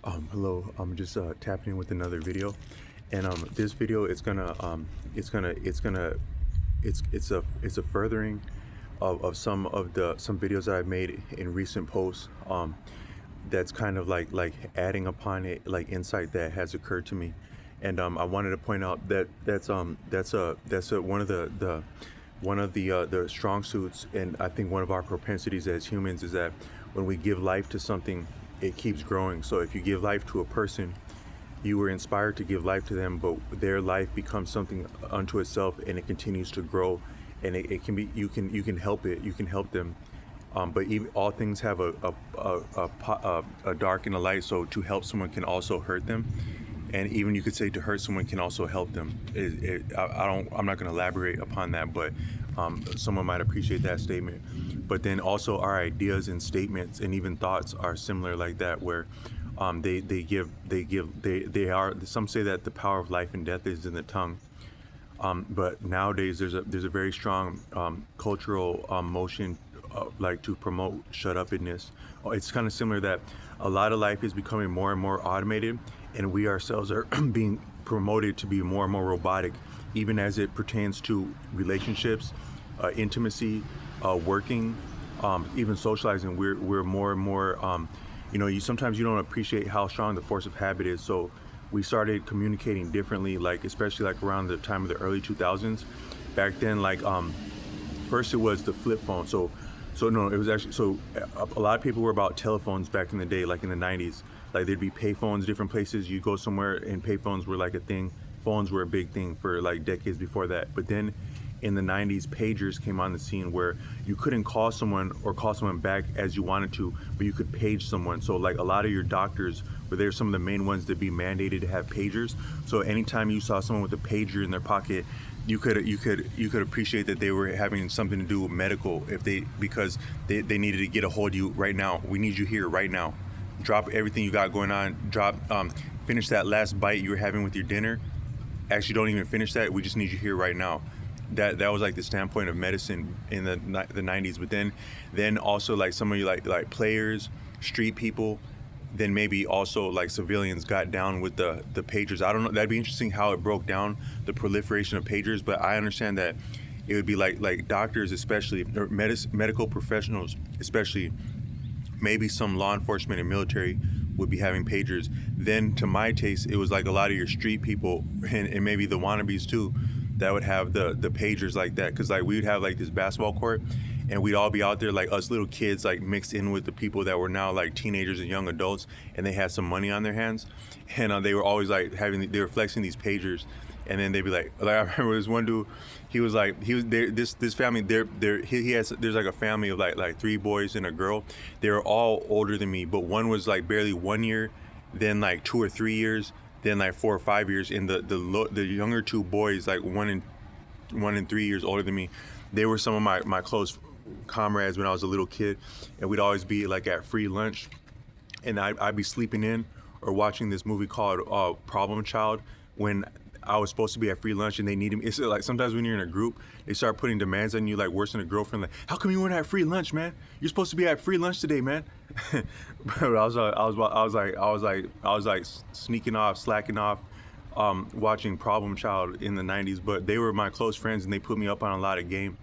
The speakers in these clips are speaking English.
Hello. I'm just tapping in with another video, and this video is gonna it's a furthering of some videos that I've made in recent posts. That's kind of like adding upon it like insight that has occurred to me, and I wanted to point out that that's one of the strong suits, and I think one of our propensities as humans is that when we give life to something, it keeps growing. So if you give life to a person, you were inspired to give life to them, but their life becomes something unto itself, and it continues to grow, and it can be you can help it, you can help them. But even all things have a dark and a light. So to help someone can also hurt them, and even you could say to hurt someone can also help them. I'm not going to elaborate upon that, but someone might appreciate that statement. But then also our ideas and statements and even thoughts are similar like that, where they are, some say that the power of life and death is in the tongue. But nowadays there's a very strong cultural motion like to promote shut upness. It's kind of similar that a lot of life is becoming more and more automated, and we ourselves are being promoted to be more and more robotic, even as it pertains to relationships, intimacy, working, even socializing. We're more and more. You sometimes you don't appreciate how strong the force of habit is. So we started communicating differently, like especially like around the time of the early 2000s. Back then, like first it was the flip phone. So no, it was actually, so a lot of people were about telephones back in the day, like in the 90s. Like there'd be pay phones, different places. You go somewhere and pay phones were like a thing. Phones were a big thing for like decades before that. But then in the 90s, pagers came on the scene, where you couldn't call someone or call someone back as you wanted to, but you could page someone. So like a lot of your doctors were there, some of the main ones to be mandated to have pagers. So anytime you saw someone with a pager in their pocket, you could appreciate that they were having something to do with medical, because they needed to get a hold of you right now. We need you here right now. Drop everything you got going on. Finish that last bite you were having with your dinner. Actually, don't even finish that. We just need you here right now. That was like the standpoint of medicine in the 90s. But then also like some of you like players, street people, then maybe also like civilians got down with the pagers. I don't know. That'd be interesting how it broke down the proliferation of pagers. But I understand that it would be like doctors, especially, or medical professionals, especially, maybe some law enforcement and military would be having pagers. Then to my taste, it was like a lot of your street people and maybe the wannabes too, that would have the pagers like that. Because like we would have like this basketball court, and we'd all be out there like us little kids, like mixed in with the people that were now like teenagers and young adults, and they had some money on their hands, and they were always like they were flexing these pagers. And then they'd be like I remember this one dude, he was there, this family, there's like a family of like three boys and a girl. They were all older than me, but one was like barely 1 year, then like 2 or 3 years, then like 4 or 5 years, and the younger two boys, like 1 and 3 years older than me, they were some of my close comrades when I was a little kid. And we'd always be like at free lunch, and I'd be sleeping in or watching this movie called Problem Child, when I was supposed to be at free lunch and they needed me. It's like sometimes when you're in a group, they start putting demands on you, like worse than a girlfriend. Like, how come you weren't at free lunch, man? You're supposed to be at free lunch today, man. But I was like sneaking off, slacking off, watching Problem Child in the 90s. But they were my close friends, and they put me up on a lot of game.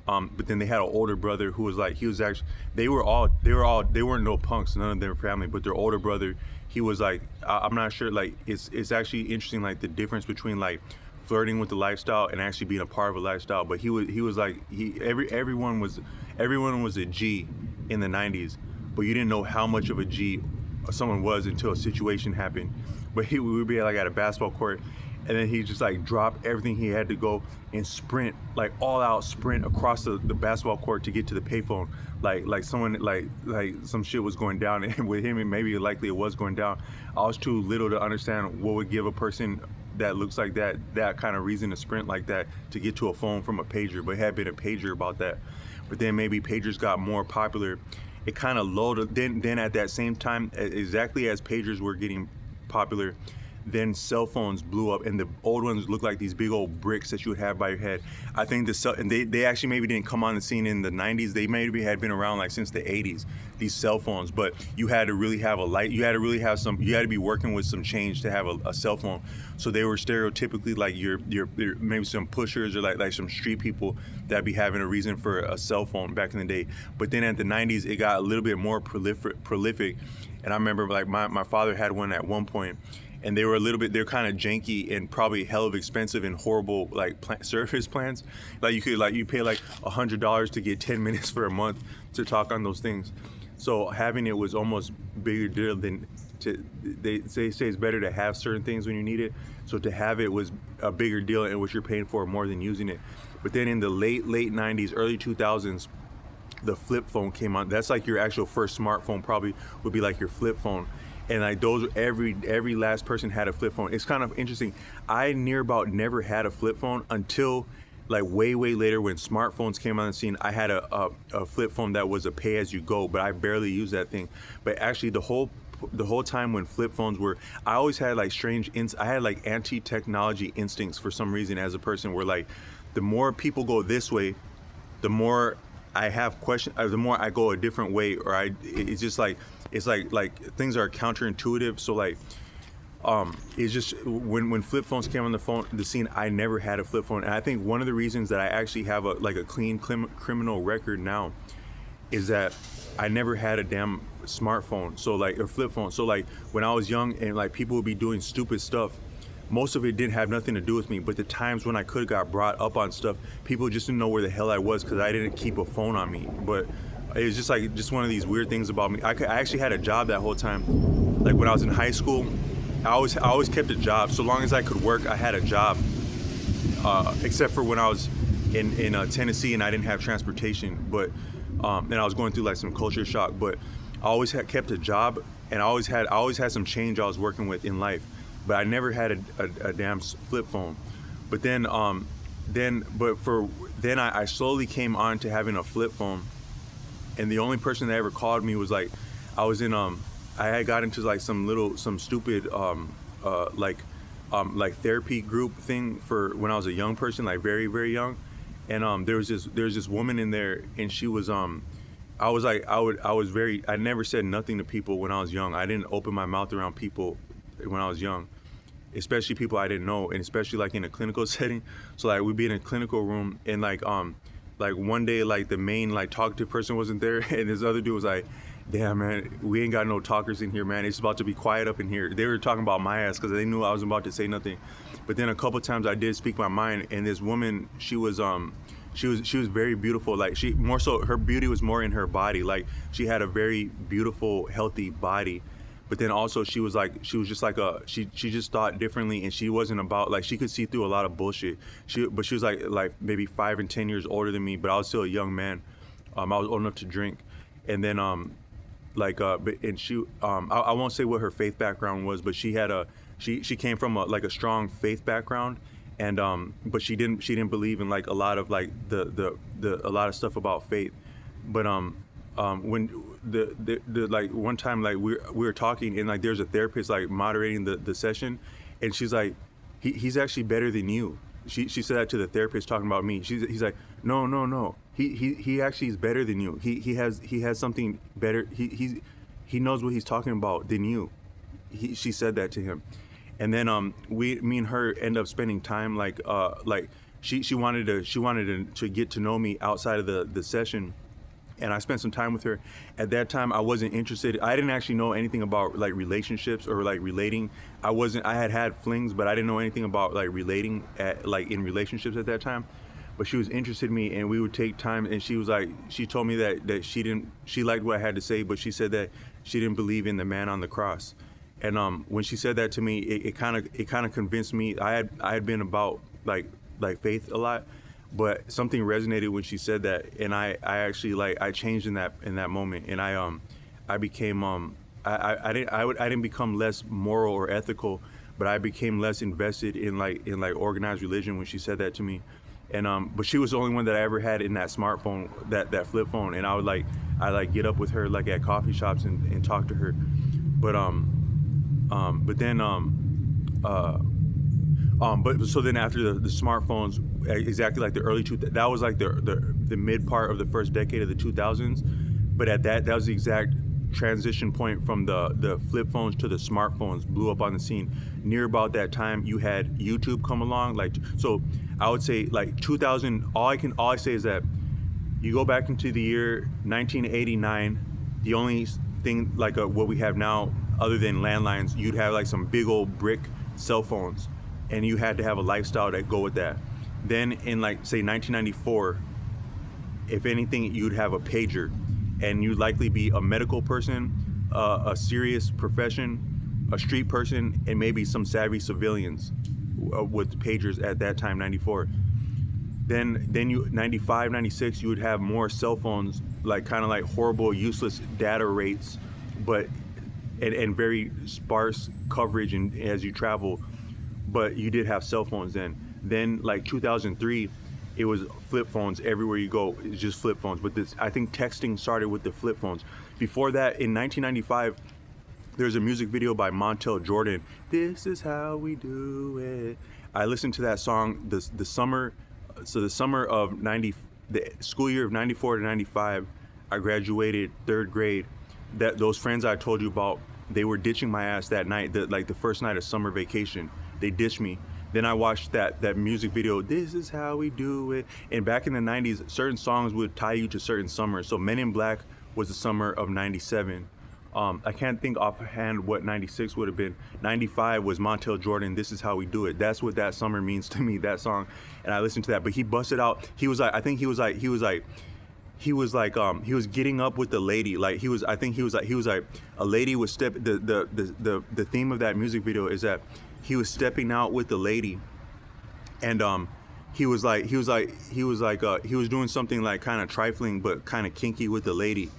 But then they had an older brother who was like, he was actually, they weren't no punks, none of their family, but their older brother, he was like, I'm not sure, like it's actually interesting, like the difference between like flirting with the lifestyle and actually being a part of a lifestyle. But he was like, everyone was a G in the 90s, but you didn't know how much of a G someone was until a situation happened. But we would be like at a basketball court, and then he just like dropped everything he had to go and sprint, like all out sprint across the basketball court to get to the payphone. Like someone, like some shit was going down, and with him, and maybe likely it was going down. I was too little to understand what would give a person that looks like that kind of reason to sprint like that to get to a phone from a pager. But it had been a pager about that. But then maybe pagers got more popular. It kind of loaded. Then at that same time, exactly as pagers were getting popular, then cell phones blew up, and the old ones looked like these big old bricks that you would have by your head. I think and they actually maybe didn't come on the scene in the 90s. They maybe had been around like since the 80s, these cell phones. But you had to really have a light. You had to really have you had to be working with some change to have a cell phone. So they were stereotypically like your maybe some pushers or like some street people that be having a reason for a cell phone back in the day. But then at the 90s, it got a little bit more prolific. And I remember like my father had one at one point, and they were they're kind of janky and probably hell of expensive and horrible like service plans. Like you pay like $100 to get 10 minutes for a month to talk on those things. So having it was almost bigger deal than they say it's better to have certain things when you need it. So to have it was a bigger deal, and what you're paying for more than using it. But then in the late 90s, early 2000s, the flip phone came on. That's like your actual first smartphone, probably would be like your flip phone. And like those, every last person had a flip phone. It's kind of interesting. I near about never had a flip phone until like way later when smartphones came on the scene. I had a flip phone that was a pay as you go, but I barely used that thing. But actually the whole time when flip phones were, I always had like I had like anti-technology instincts for some reason as a person, where like the more people go this way, the more I have questions, the more I go a different way, or it's just like, it's like things are counterintuitive. So like, it's just when flip phones came on the scene, I never had a flip phone. And I think one of the reasons that I actually have a clean criminal record now is that I never had a damn smartphone. So like a flip phone. So like when I was young and like people would be doing stupid stuff, most of it didn't have nothing to do with me, but the times when I could have got brought up on stuff, people just didn't know where the hell I was because I didn't keep a phone on me. But it was just one of these weird things about me. I actually had a job that whole time. Like when I was in high school, I always kept a job. So long as I could work, I had a job. Except for when I was in Tennessee and I didn't have transportation. But and I was going through like some culture shock. But I always had kept a job, and I always had some change I was working with in life. But I never had a damn flip phone. But then I slowly came on to having a flip phone, and the only person that ever called me was like, I was in I had got into like some stupid like therapy group thing for when I was a young person, like very young, and there was this woman in there, and she was I never said nothing to people when I was young. I didn't open my mouth around people when I was young, especially people I didn't know, and especially like in a clinical setting. So like we'd be in a clinical room, and like one day like the main like talkative person wasn't there, and this other dude was like, damn man, we ain't got no talkers in here, man. It's about to be quiet up in here. They were talking about my ass because they knew I was about to say nothing. But then a couple times I did speak my mind, and this woman, she was very beautiful. Like she more so, her beauty was more in her body. Like she had a very beautiful, healthy body. But then also she was just like she just thought differently, and she wasn't about like, she could see through a lot of bullshit. But she was like maybe 5 and 10 years older than me, but I was still a young man. I was old enough to drink. And then and she I won't say what her faith background was, but she had she came from a strong faith background, and but she didn't believe in like a lot of like the a lot of stuff about faith. But when the like one time like we were talking, and like there's a therapist like moderating the session, and she's like, he's actually better than you. She said that to the therapist talking about me. He's like, no. He actually is better than you. He has something better. He knows what he's talking about than you. She said that to him. And then me and her end up spending time like she wanted to get to know me outside of the session. And I spent some time with her. At that time, I wasn't interested. I didn't actually know anything about like relationships or like relating. I had flings, but I didn't know anything about like relating in relationships at that time. But she was interested in me, and we would take time. And she was like, she told me that she liked what I had to say, but she said that she didn't believe in the man on the cross. And when she said that to me, it kind of convinced me. I had been about like faith a lot. But something resonated when she said that, and I actually I changed in that moment, and I became I didn't become less moral or ethical, but I became less invested in organized religion when she said that to me, and but she was the only one that I ever had in that smartphone, that flip phone, and I would get up with her like at coffee shops and talk to her, but then But so then after the smartphones, exactly like the early that was like the mid part of the first decade of the 2000s. But at that was the exact transition point from the flip phones to the smartphones blew up on the scene. Near about that time, you had YouTube come along. Like, so I would say like 2000. All I say is that you go back into the year 1989. The only thing like what we have now, other than landlines, you'd have like some big old brick cell phones, and you had to have a lifestyle that go with that. Then in like say 1994, if anything, you'd have a pager, and you'd likely be a medical person, a serious profession, a street person, and maybe some savvy civilians with pagers at that time, 94. Then you 95, 96, you would have more cell phones, like kind of like horrible, useless data rates, but and very sparse coverage and as you travel. But you did have cell phones then. Then like 2003, it was flip phones everywhere you go. It's just flip phones. But this, I think texting started with the flip phones. Before that, in 1995, there's a music video by Montel Jordan. This is how we do it. I listened to that song the summer. So the summer of the school year of 94 to 95, I graduated third grade. That those friends I told you about, they were ditching my ass that night. Like the first night of summer vacation, they ditched me. Then I watched that music video, This Is How We Do It. And back in the 90s, certain songs would tie you to certain summers. So Men in Black was the summer of 97. I can't think offhand what 96 would have been. 95 was Montel Jordan, This Is How We Do It. That's what that summer means to me, that song. And I listened to that. But he busted out. He was like, he was getting up with the lady. Like he was like a lady was the theme of that music video is that he was stepping out with the lady, and he was doing something like kind of trifling but kind of kinky with the lady,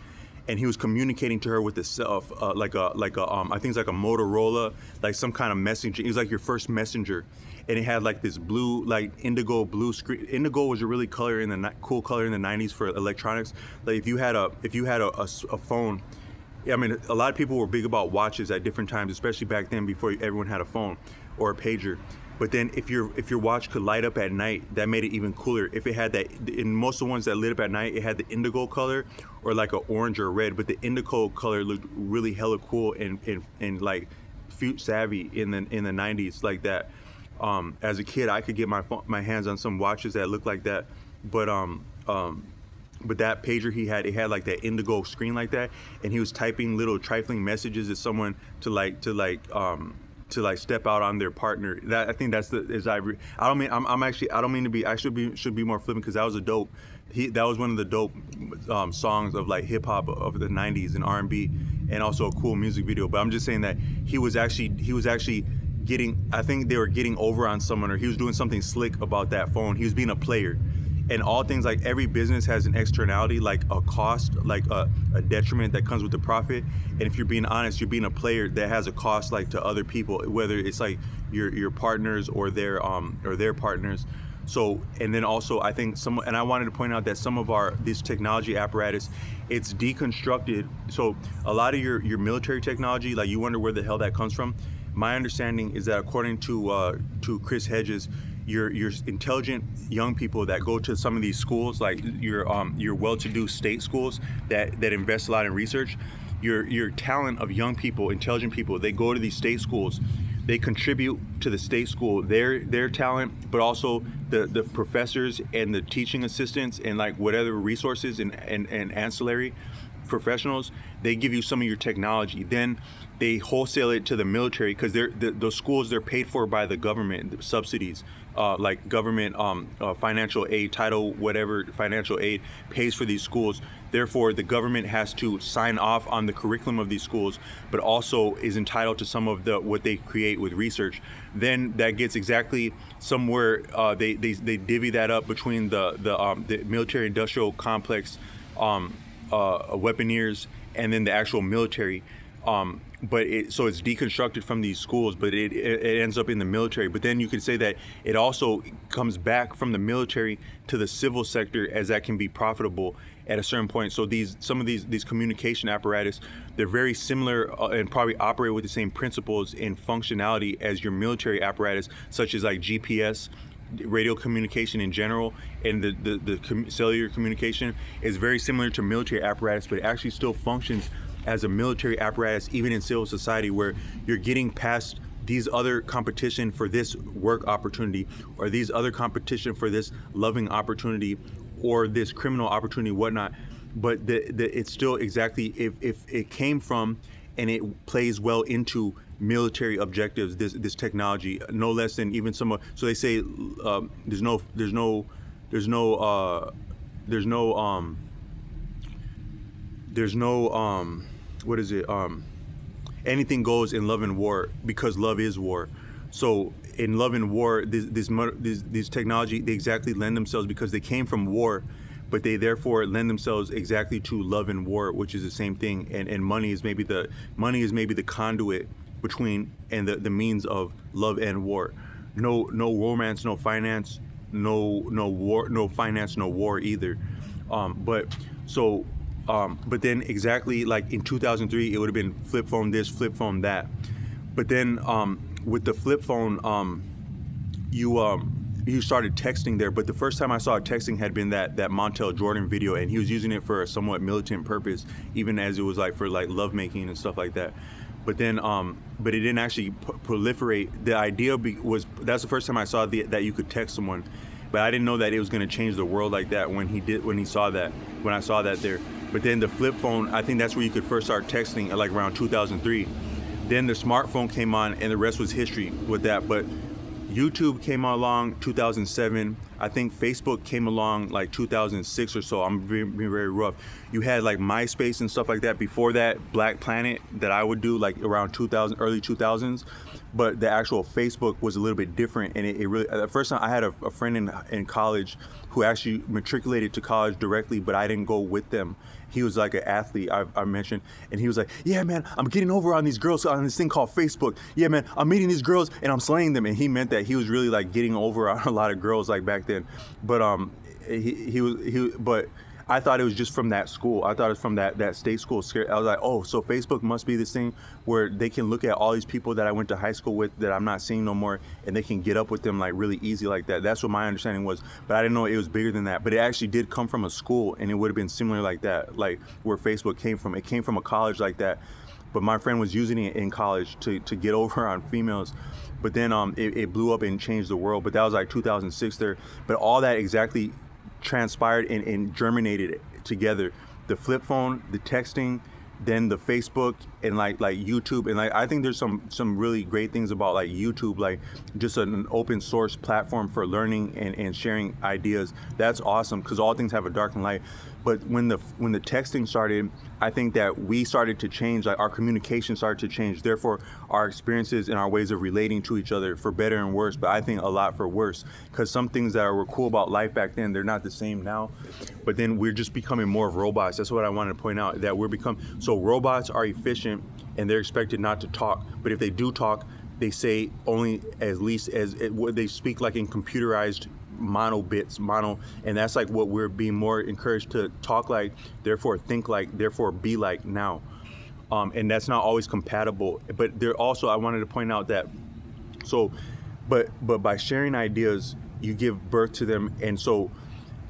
and he was communicating to her with the self I think it's like a Motorola, like some kind of messenger. It was like your first messenger, and it had like this blue, like indigo blue screen. Indigo was a really cool color in the 90s for electronics. Like if you had a phone. I mean, a lot of people were big about watches at different times, especially back then before everyone had a phone or a pager. But then if your watch could light up at night, that made it even cooler. If it had that, in most of the ones that lit up at night, it had the indigo color or like a orange or red. But the indigo color looked really hella cool and like savvy in the 90s like that. As a kid, I could get my hands on some watches that looked like that, but that pager it had like that indigo screen like that, and he was typing little trifling messages to someone to step out on their partner. That, I think that's I don't mean to be. I should be more flippant because that was that was one of the dope songs of like hip hop of the 90s and R&B, and also a cool music video. But I'm just saying that he was actually getting. I think they were getting over on someone, or he was doing something slick about that phone. He was being a player. And all things, like every business has an externality, like a cost, like a detriment that comes with the profit. And if you're being honest, you're being a player that has a cost, like to other people, whether it's like your partners or their partners. So, and then also I think and I wanted to point out that some of this technology apparatus, it's deconstructed. So a lot of your military technology, like you wonder where the hell that comes from. My understanding is that according to Chris Hedges, your intelligent young people that go to some of these schools, like your well-to-do state schools that invest a lot in research, your talent of young people, intelligent people, they go to these state schools, they contribute to the state school their talent, but also the professors and the teaching assistants and like whatever resources and ancillary professionals, they give you some of your technology. Then they wholesale it to the military because those schools, they're paid for by the government, subsidies, like government financial aid, title whatever financial aid pays for these schools. Therefore, the government has to sign off on the curriculum of these schools, but also is entitled to some of what they create with research. Then that gets exactly somewhere they divvy that up between the military industrial complex, weaponeers, and then the actual military. But so it's deconstructed from these schools, but it ends up in the military. But then you could say that it also comes back from the military to the civil sector, as that can be profitable at a certain point. So some of these communication apparatus, they're very similar and probably operate with the same principles and functionality as your military apparatus, such as like GPS, radio communication in general, and the cellular communication is very similar to military apparatus, but it actually still functions as a military apparatus, even in civil society, where you're getting past these other competition for this work opportunity, or these other competition for this loving opportunity, or this criminal opportunity, whatnot. But it's still exactly, if it came from and it plays well into military objectives, this technology, no less than even some. So they say there's no what is it? Anything goes in love and war, because love is war. So in love and war, these technology, they exactly lend themselves, because they came from war, but they therefore lend themselves exactly to love and war, which is the same thing. And money is maybe the conduit between and the means of love and war. No romance, no finance, no war, no finance, no war either. But then exactly like in 2003, it would have been flip phone this, flip phone that. But then with the flip phone, you started texting there. But the first time I saw texting had been that Montel Jordan video, and he was using it for a somewhat militant purpose, even as it was like for like lovemaking and stuff like that. But then, but it didn't actually proliferate. The idea that's the first time I saw that you could text someone. But I didn't know that it was going to change the world like that when I saw that there. But then the flip phone, I think that's where you could first start texting at like around 2003. Then the smartphone came on, and the rest was history with that. But YouTube came along 2007. I think Facebook came along like 2006 or so. I'm being very rough. You had like MySpace and stuff like that. Before that, Black Planet, that I would do like around 2000, early 2000s. But the actual Facebook was a little bit different. And it really, the first time I had a friend in college who actually matriculated to college directly, but I didn't go with them. He was like an athlete, I mentioned, and he was like, yeah, man, I'm getting over on these girls on this thing called Facebook. Yeah, man, I'm meeting these girls and I'm slaying them. And he meant that he was really like getting over on a lot of girls like back then. But but I thought it was just from that school. I thought it was from that state school. I was like, oh, so Facebook must be this thing where they can look at all these people that I went to high school with that I'm not seeing no more, and they can get up with them like really easy like that. That's what my understanding was. But I didn't know it was bigger than that. But it actually did come from a school, and it would have been similar like that, like where Facebook came from. It came from a college like that. But my friend was using it in college to get over on females. But then it blew up and changed the world. But that was like 2006 there. But all that exactly transpired and germinated together. The flip phone, the texting, then the Facebook, and like YouTube. And like I think there's some really great things about like YouTube, like just an open source platform for learning and sharing ideas. That's awesome, because all things have a dark and light. But when the texting started, I think that we started to change, like our communication started to change. Therefore, our experiences and our ways of relating to each other, for better and worse, but I think a lot for worse, because some things that were cool about life back then, they're not the same now. But then we're just becoming more of robots. That's what I wanted to point out, that so robots are efficient and they're expected not to talk. But if they do talk, they say only they speak like in computerized and that's like what we're being more encouraged to talk like, therefore think like, therefore be like now. And that's not always compatible. But there also, I wanted to point out that but by sharing ideas, you give birth to them. And so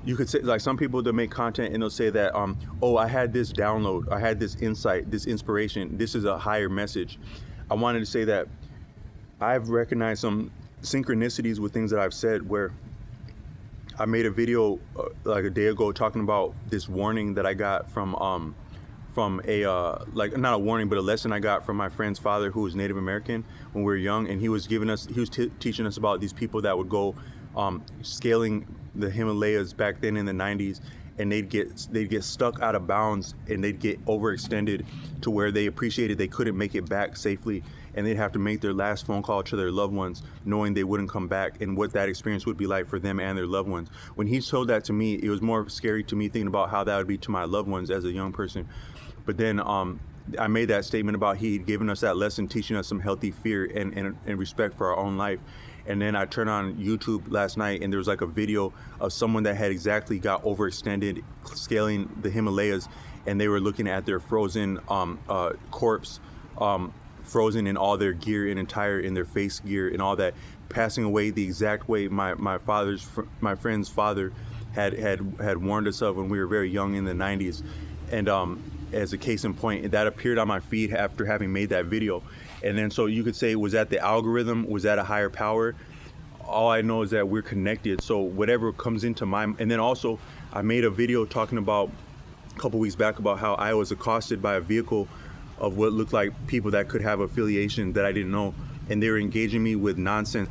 you could say, like, some people that make content and they'll say that I had this download, I had this insight, this inspiration, this is a higher message. I wanted to say that I've recognized some synchronicities with things that I've said, where I made a video like a day ago talking about this warning that I got from a like, not a warning, but a lesson I got from my friend's father, who was Native American, when we were young. And he was teaching us about these people that would go scaling the Himalayas back then in the 90s, and they'd get stuck out of bounds, and they'd get overextended to where they appreciated they couldn't make it back safely, and they'd have to make their last phone call to their loved ones, knowing they wouldn't come back, and what that experience would be like for them and their loved ones. When he told that to me, it was more scary to me thinking about how that would be to my loved ones as a young person. But then I made that statement about he had given us that lesson, teaching us some healthy fear and respect for our own life. And then I turned on YouTube last night, and there was like a video of someone that had exactly got overextended scaling the Himalayas, and they were looking at their frozen corpse, frozen in all their gear and entire in their face gear and all that, passing away the exact way my friend's father had warned us of when we were very young in the 90s. And as a case in point, that appeared on my feed after having made that video. And then so you could say, was that the algorithm? Was that a higher power? All I know is that we're connected. So whatever comes into my, and then also I made a video talking about a couple weeks back about how I was accosted by a vehicle of what looked like people that could have affiliation that I didn't know, and they were engaging me with nonsense,